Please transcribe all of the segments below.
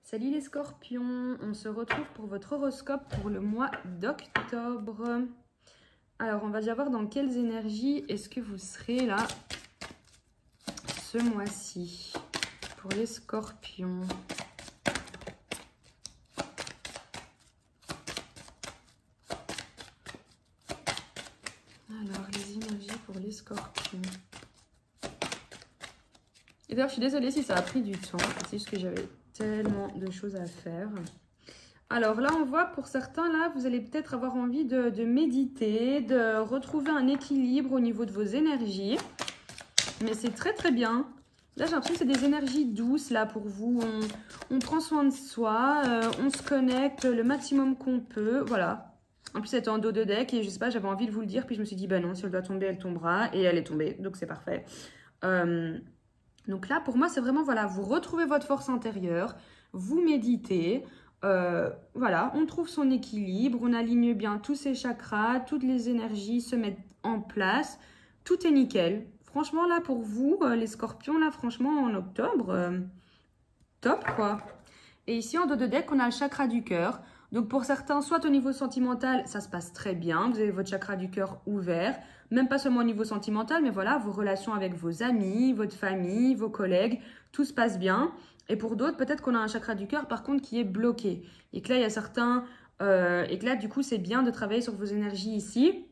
Salut les scorpions, on se retrouve pour votre horoscope pour le mois d'octobre. Alors on va déjà voir dans quelles énergies est-ce que vous serez là ce mois-ci pour les scorpions. Alors les énergies pour les scorpions. Et d'ailleurs je suis désolée si ça a pris du temps, c'est juste que j'avais tellement de choses à faire. Alors là, on voit pour certains, là, vous allez peut-être avoir envie de méditer, de retrouver un équilibre au niveau de vos énergies. Mais c'est très très bien. Là, j'ai l'impression que c'est des énergies douces, là, pour vous. On prend soin de soi, on se connecte le maximum qu'on peut, voilà. En plus, c'était en dos de deck et je sais pas, j'avais envie de vous le dire, puis je me suis dit, bah non, si elle doit tomber, elle tombera. Et elle est tombée, donc c'est parfait. Donc là, pour moi, c'est vraiment, voilà, vous retrouvez votre force intérieure, vous méditez, voilà, on trouve son équilibre, on aligne bien tous ses chakras, toutes les énergies se mettent en place, tout est nickel. Franchement, là, pour vous, les scorpions, là, franchement, en octobre, top, quoi. Et ici, en dos de deck, on a le chakra du cœur. Donc, pour certains, soit au niveau sentimental, ça se passe très bien, vous avez votre chakra du cœur ouvert, même pas seulement au niveau sentimental, mais voilà, vos relations avec vos amis, votre famille, vos collègues, tout se passe bien. Et pour d'autres, peut-être qu'on a un chakra du cœur, par contre, qui est bloqué. Et que là, il y a certains... et que là, du coup, c'est bien de travailler sur vos énergies ici,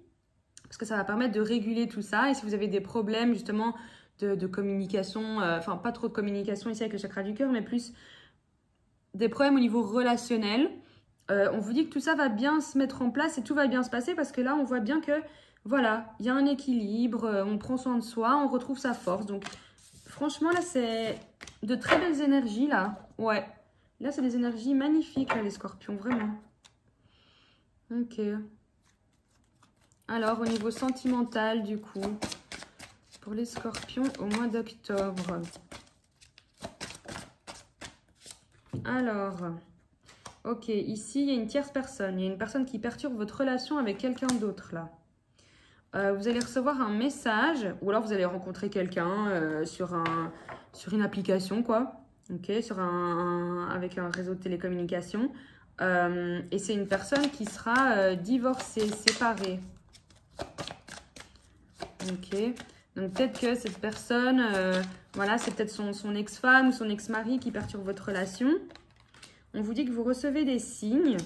parce que ça va permettre de réguler tout ça. Et si vous avez des problèmes, justement, de communication, enfin, pas trop de communication ici avec le chakra du cœur, mais plus des problèmes au niveau relationnel, on vous dit que tout ça va bien se mettre en place et tout va bien se passer, parce que là, on voit bien que, voilà, il y a un équilibre, on prend soin de soi, on retrouve sa force. Donc, franchement, là, c'est de très belles énergies, là. Ouais. Là, c'est des énergies magnifiques, là, les scorpions, vraiment. Ok. Alors, au niveau sentimental, du coup, pour les scorpions au mois d'octobre. Alors, ok, ici, il y a une tierce personne. Il y a une personne qui perturbe votre relation avec quelqu'un d'autre, là. Vous allez recevoir un message, ou alors vous allez rencontrer quelqu'un sur une application, quoi. Ok, avec un réseau de télécommunications. Et c'est une personne qui sera divorcée, séparée. Ok, donc peut-être que cette personne, voilà, c'est peut-être son ex-femme ou son ex-mari qui perturbe votre relation. On vous dit que vous recevez des signes.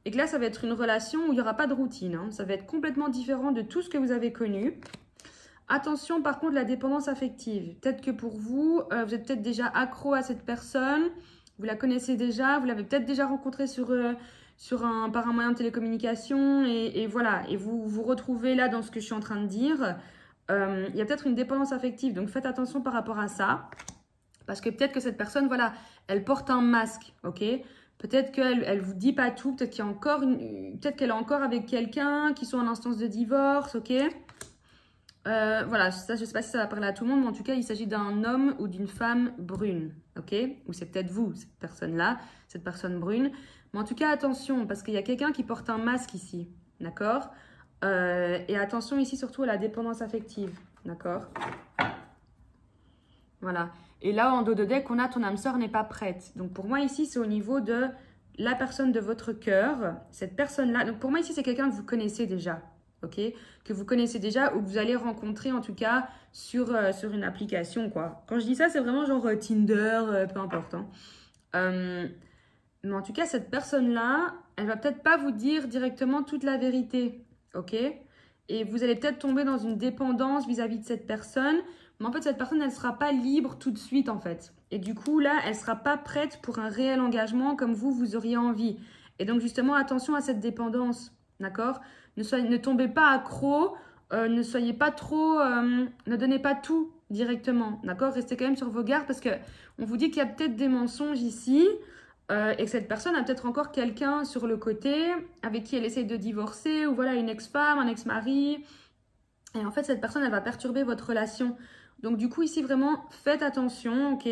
Et que là, ça va être une relation où il n'y aura pas de routine. Hein. Ça va être complètement différent de tout ce que vous avez connu. Attention, par contre, la dépendance affective. Peut-être que pour vous, vous êtes peut-être déjà accro à cette personne. Vous la connaissez déjà. Vous l'avez peut-être déjà rencontrée par un moyen de télécommunication. Et voilà. Et vous vous retrouvez là dans ce que je suis en train de dire. Il y a peut-être une dépendance affective. Donc, faites attention par rapport à ça. Parce que peut-être que cette personne, voilà, elle porte un masque, ok ? Peut-être qu'elle ne vous dit pas tout, peut-être qu'elle est encore avec quelqu'un qui soit en instance de divorce, ok ? Voilà, ça, je ne sais pas si ça va parler à tout le monde, mais en tout cas, il s'agit d'un homme ou d'une femme brune, ok ? Ou c'est peut-être vous, cette personne-là, cette personne brune. Mais en tout cas, attention, parce qu'il y a quelqu'un qui porte un masque ici, d'accord ? Et attention ici surtout à la dépendance affective, d'accord ? Voilà. Et là, en dos de deck, on a ton âme sœur n'est pas prête. Donc, pour moi, ici, c'est au niveau de la personne de votre cœur. Cette personne-là. Donc, pour moi, ici, c'est quelqu'un que vous connaissez déjà. Ok ? Que vous connaissez déjà ou que vous allez rencontrer, en tout cas, sur une application, quoi. Quand je dis ça, c'est vraiment genre Tinder, peu importe. Hein. Mais en tout cas, cette personne-là, elle va peut-être pas vous dire directement toute la vérité. Ok ? Et vous allez peut-être tomber dans une dépendance vis-à-vis de cette personne. Mais en fait, cette personne, elle ne sera pas libre tout de suite, en fait. Et du coup, là, elle ne sera pas prête pour un réel engagement comme vous auriez envie. Et donc, justement, attention à cette dépendance, d'accord ? Ne tombez pas accro, ne soyez pas trop... ne donnez pas tout directement, d'accord ? Restez quand même sur vos gardes parce qu'on vous dit qu'il y a peut-être des mensonges ici et que cette personne a peut-être encore quelqu'un sur le côté avec qui elle essaye de divorcer ou voilà, une ex-femme, un ex-mari. Et en fait, cette personne, elle va perturber votre relation. Donc, du coup, ici, vraiment, faites attention, ok ?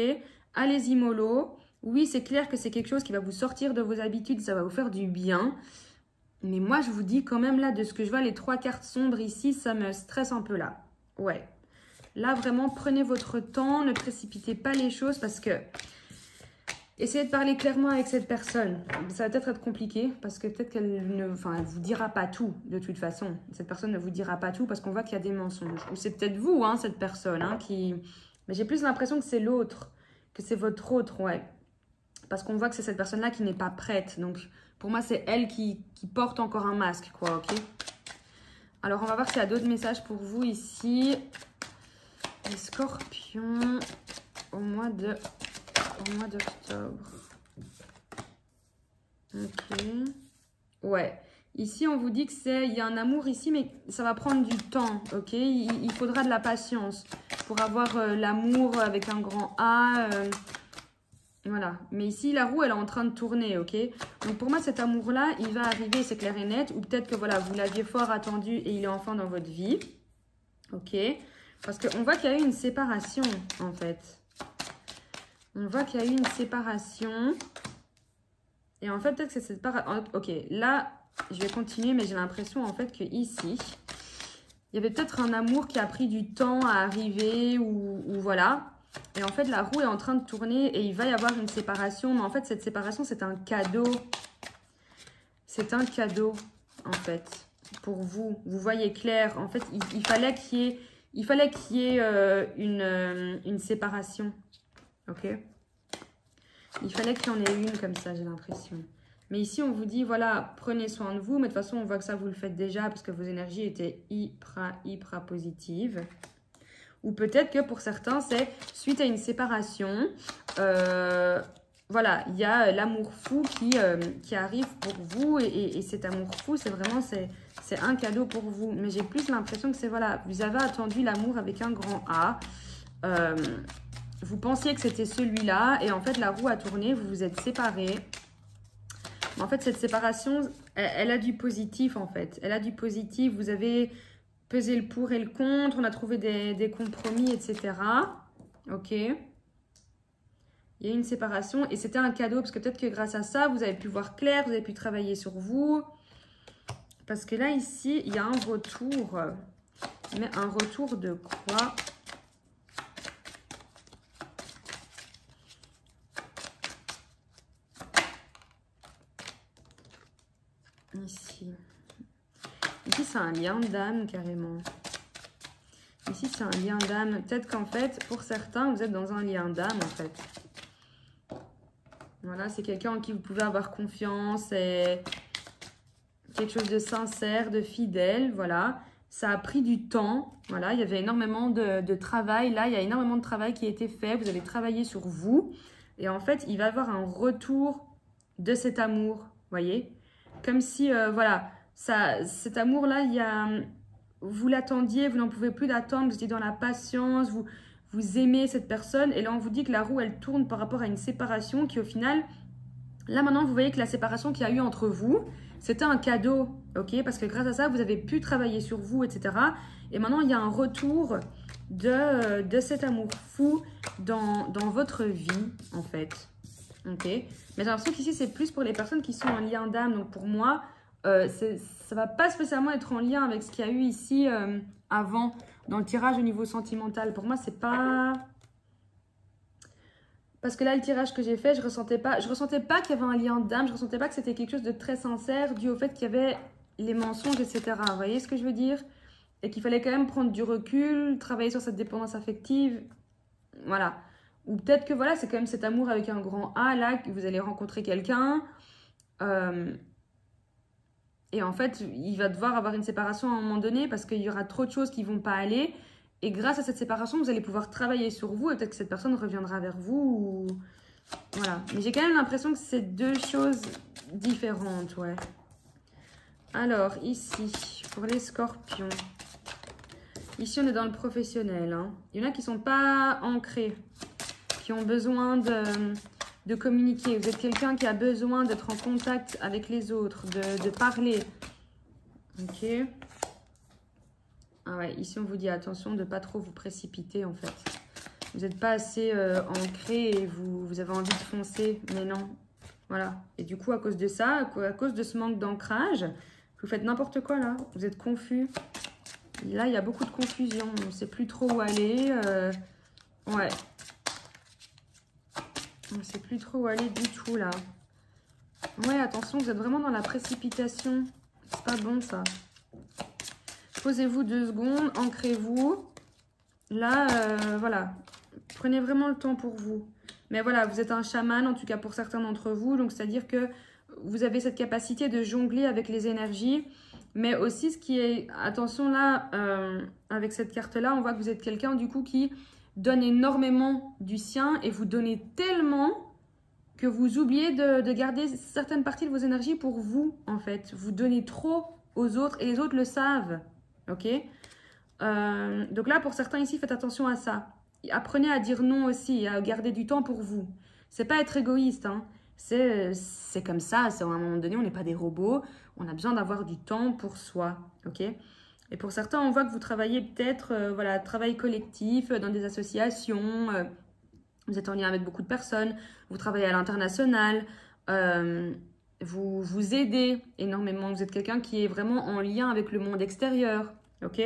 Allez-y, mollo. Oui, c'est clair que c'est quelque chose qui va vous sortir de vos habitudes, ça va vous faire du bien. Mais moi, je vous dis quand même, là, de ce que je vois, les 3 cartes sombres ici, ça me stresse un peu, là. Ouais. Là, vraiment, prenez votre temps, ne précipitez pas les choses parce que Essayez de parler clairement avec cette personne. Ça va peut-être être compliqué parce que peut-être qu'elle ne, enfin, elle vous dira pas tout de toute façon. Cette personne ne vous dira pas tout parce qu'on voit qu'il y a des mensonges. Ou c'est peut-être vous, hein, cette personne, hein, qui... Mais j'ai plus l'impression que c'est l'autre, que c'est votre autre, ouais. Parce qu'on voit que c'est cette personne-là qui n'est pas prête. Donc, pour moi, c'est elle qui porte encore un masque, quoi, ok? Alors, on va voir s'il y a d'autres messages pour vous ici. Les scorpions au mois d'octobre. Ok. Ouais. Ici, on vous dit que il y a un amour ici, mais ça va prendre du temps, ok? Il faudra de la patience pour avoir l'amour avec un grand A. Voilà. Mais ici, la roue, elle est en train de tourner, ok? Donc, pour moi, cet amour-là, il va arriver, c'est clair et net. Ou peut-être que, voilà, vous l'aviez fort attendu et il est enfin dans votre vie. Ok? Parce qu'on voit qu'il y a eu une séparation, en fait. On voit qu'il y a eu une séparation. Et en fait, peut-être que c'est cette séparation... Ok, là, je vais continuer, mais j'ai l'impression, en fait, que ici, il y avait peut-être un amour qui a pris du temps à arriver ou voilà. Et en fait, la roue est en train de tourner et il va y avoir une séparation. Mais en fait, cette séparation, c'est un cadeau. C'est un cadeau, en fait, pour vous. Vous voyez clair. En fait, il fallait qu'il y ait une séparation. Ok? Il fallait qu'il y en ait une comme ça, j'ai l'impression. Mais ici, on vous dit, voilà, prenez soin de vous. Mais de toute façon, on voit que ça, vous le faites déjà parce que vos énergies étaient hyper positives. Ou peut-être que pour certains, c'est suite à une séparation. Voilà, il y a l'amour fou qui arrive pour vous. Et cet amour fou, c'est vraiment, c'est un cadeau pour vous. Mais j'ai plus l'impression que c'est, voilà, vous avez attendu l'amour avec un grand A. Vous pensiez que c'était celui-là. Et en fait, la roue a tourné, vous vous êtes séparés. Mais en fait, cette séparation, elle a du positif, en fait. Elle a du positif. Vous avez... peser le pour et le contre, on a trouvé des compromis, etc. Ok. Il y a une séparation et c'était un cadeau parce que peut-être que grâce à ça, vous avez pu voir clair, vous avez pu travailler sur vous. Parce que là, ici, il y a un retour. Mais un retour de quoi? Ici. Ici, c'est un lien d'âme, carrément. Ici, c'est un lien d'âme. Peut-être qu'en fait, pour certains, vous êtes dans un lien d'âme, en fait. Voilà, c'est quelqu'un en qui vous pouvez avoir confiance et quelque chose de sincère, de fidèle, voilà. Ça a pris du temps, voilà. Il y avait énormément de travail. Là, il y a énormément de travail qui a été fait. Vous avez travaillé sur vous. Et en fait, il va y avoir un retour de cet amour, voyez. Comme si, voilà... cet amour-là, vous l'attendiez, vous n'en pouvez plus d'attendre, vous étiez dans la patience, vous aimez cette personne. Et là, on vous dit que la roue, elle tourne par rapport à une séparation qui, au final, là, maintenant, vous voyez que la séparation qu'il y a eu entre vous, c'était un cadeau, ok? Parce que grâce à ça, vous avez pu travailler sur vous, etc. Et maintenant, il y a un retour de cet amour fou dans votre vie, en fait. Ok? Mais j'ai l'impression qu'ici, c'est plus pour les personnes qui sont en lien d'âme. Donc, pour moi... ça va pas spécialement être en lien avec ce qu'il y a eu ici avant dans le tirage au niveau sentimental. Pour moi, c'est pas... Parce que là, le tirage que j'ai fait, je ressentais pas qu'il y avait un lien d'âme, je ressentais pas que c'était quelque chose de très sincère dû au fait qu'il y avait les mensonges, etc. Vous voyez ce que je veux dire? Et qu'il fallait quand même prendre du recul, travailler sur cette dépendance affective. Voilà. Ou peut-être que voilà, c'est quand même cet amour avec un grand A, là, que vous allez rencontrer quelqu'un. Et en fait, il va devoir avoir une séparation à un moment donné parce qu'il y aura trop de choses qui ne vont pas aller. Et grâce à cette séparation, vous allez pouvoir travailler sur vous et peut-être que cette personne reviendra vers vous. Ou... Voilà. Mais j'ai quand même l'impression que c'est deux choses différentes, ouais. Alors, ici, pour les scorpions. Ici, on est dans le professionnel. Hein. Il y en a qui ne sont pas ancrés, qui ont besoin de communiquer. Vous êtes quelqu'un qui a besoin d'être en contact avec les autres, de parler. Ok. Ah ouais, ici on vous dit attention de ne pas trop vous précipiter en fait. Vous n'êtes pas assez ancré et vous avez envie de foncer, mais non. Voilà. Et du coup, à cause de ça, à cause de ce manque d'ancrage, vous faites n'importe quoi là. Vous êtes confus. Là, il y a beaucoup de confusion. On ne sait plus trop où aller. Ouais. On ne sait plus trop où aller du tout là. Ouais, attention, vous êtes vraiment dans la précipitation. C'est pas bon ça. Posez-vous 2 secondes, ancrez-vous. Là, voilà. Prenez vraiment le temps pour vous. Mais voilà, vous êtes un chaman, en tout cas pour certains d'entre vous. Donc, c'est-à-dire que vous avez cette capacité de jongler avec les énergies. Mais aussi, ce qui est... Attention là, avec cette carte-là, on voit que vous êtes quelqu'un du coup qui donne énormément du sien. Et vous donnez tellement que vous oubliez de garder certaines parties de vos énergies pour vous, en fait. Vous donnez trop aux autres et les autres le savent. Ok ? Donc là, pour certains ici, faites attention à ça. Apprenez à dire non aussi, à garder du temps pour vous. C'est pas être égoïste, hein. C'est comme ça. À un moment donné, on n'est pas des robots. On a besoin d'avoir du temps pour soi. Ok ? Et pour certains, on voit que vous travaillez peut-être, voilà, travail collectif, dans des associations. Vous êtes en lien avec beaucoup de personnes. Vous travaillez à l'international. Vous aidez énormément. Vous êtes quelqu'un qui est vraiment en lien avec le monde extérieur. Ok ?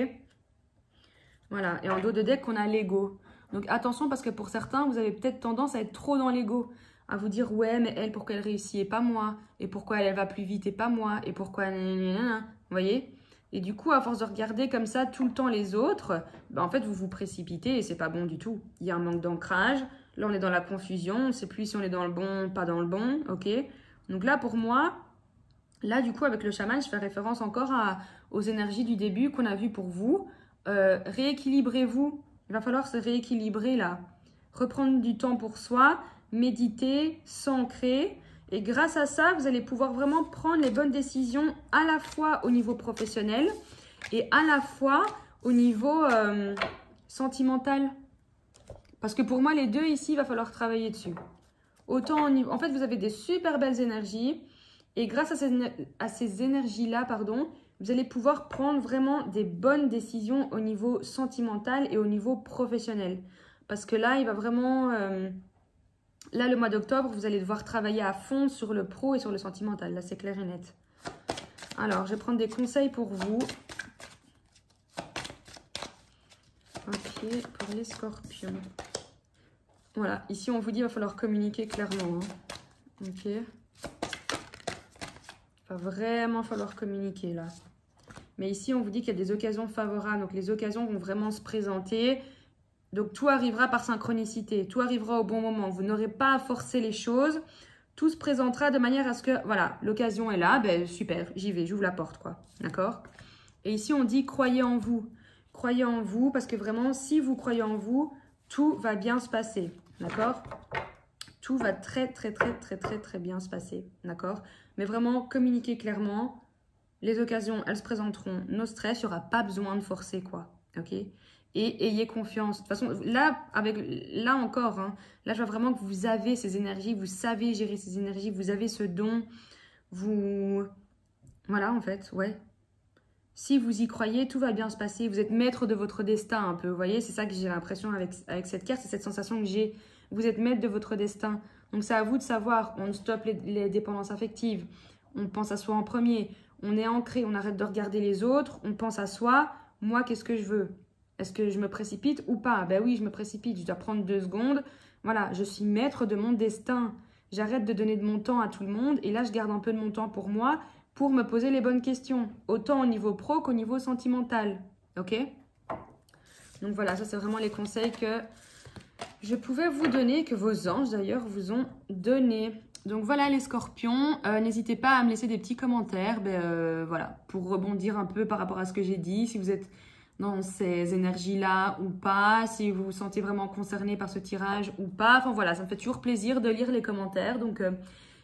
Voilà. Et en dos de deck, on a l'ego. Donc attention parce que pour certains, vous avez peut-être tendance à être trop dans l'ego. À vous dire, ouais, mais elle, pourquoi elle réussit et pas moi? Et pourquoi elle va plus vite et pas moi? Et pourquoi... Vous voyez? Et du coup, à force de regarder comme ça tout le temps les autres, ben en fait, vous vous précipitez et c'est pas bon du tout. Il y a un manque d'ancrage. Là, on est dans la confusion. On ne sait plus si on est dans le bon, pas dans le bon. Ok? Donc là, pour moi, là, du coup, avec le chaman, je fais référence encore aux énergies du début qu'on a vues pour vous. Rééquilibrez-vous. Il va falloir se rééquilibrer là. Reprendre du temps pour soi, méditer, s'ancrer. Et grâce à ça, vous allez pouvoir vraiment prendre les bonnes décisions à la fois au niveau professionnel et à la fois au niveau sentimental. Parce que pour moi, les deux ici, il va falloir travailler dessus. Autant en fait, vous avez des super belles énergies. Et grâce à ces énergies-là, pardon, vous allez pouvoir prendre vraiment des bonnes décisions au niveau sentimental et au niveau professionnel. Parce que là, il va vraiment... là, le mois d'octobre, vous allez devoir travailler à fond sur le pro et sur le sentimental. Là, c'est clair et net. Alors, je vais prendre des conseils pour vous. Ok, pour les scorpions. Voilà, ici, on vous dit qu'il va falloir communiquer clairement. Hein. Ok. Il va vraiment falloir communiquer, là. Mais ici, on vous dit qu'il y a des occasions favorables. Donc, les occasions vont vraiment se présenter. Donc, tout arrivera par synchronicité. Tout arrivera au bon moment. Vous n'aurez pas à forcer les choses. Tout se présentera de manière à ce que, voilà, l'occasion est là. Ben, super, j'y vais, j'ouvre la porte, quoi. D'accord? Et ici, on dit, croyez en vous. Croyez en vous parce que vraiment, si vous croyez en vous, tout va bien se passer. D'accord? Tout va très bien se passer. D'accord? Mais vraiment, communiquez clairement. Les occasions, elles se présenteront. No stress, il n'y aura pas besoin de forcer, quoi. Ok? Et ayez confiance. De toute façon, là encore, hein, là, je vois vraiment que vous avez ces énergies, vous savez gérer ces énergies, vous avez ce don. Voilà, en fait, ouais. Si vous y croyez, tout va bien se passer. Vous êtes maître de votre destin, un peu. Vous voyez, c'est ça que j'ai l'impression avec cette carte, c'est cette sensation que j'ai. Vous êtes maître de votre destin. Donc, c'est à vous de savoir. On stoppe les dépendances affectives. On pense à soi en premier. On est ancré, on arrête de regarder les autres. On pense à soi. Moi, qu'est-ce que je veux? Est-ce que je me précipite ou pas? Ben oui, je me précipite. Je dois prendre 2 secondes. Voilà, je suis maître de mon destin. J'arrête de donner de mon temps à tout le monde. Et là, je garde un peu de mon temps pour moi, pour me poser les bonnes questions. Autant au niveau pro qu'au niveau sentimental. Ok? Donc voilà, ça c'est vraiment les conseils que je pouvais vous donner, que vos anges d'ailleurs vous ont donné. Donc voilà les scorpions, n'hésitez pas à me laisser des petits commentaires, voilà, pour rebondir un peu par rapport à ce que j'ai dit, si vous êtes dans ces énergies-là ou pas, si vous vous sentez vraiment concerné par ce tirage ou pas. Enfin voilà, ça me fait toujours plaisir de lire les commentaires, donc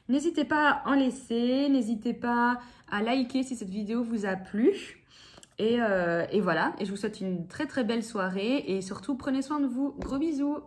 n'hésitez pas à en laisser, n'hésitez pas à liker si cette vidéo vous a plu. Et voilà, et je vous souhaite une très belle soirée et surtout prenez soin de vous. Gros bisous!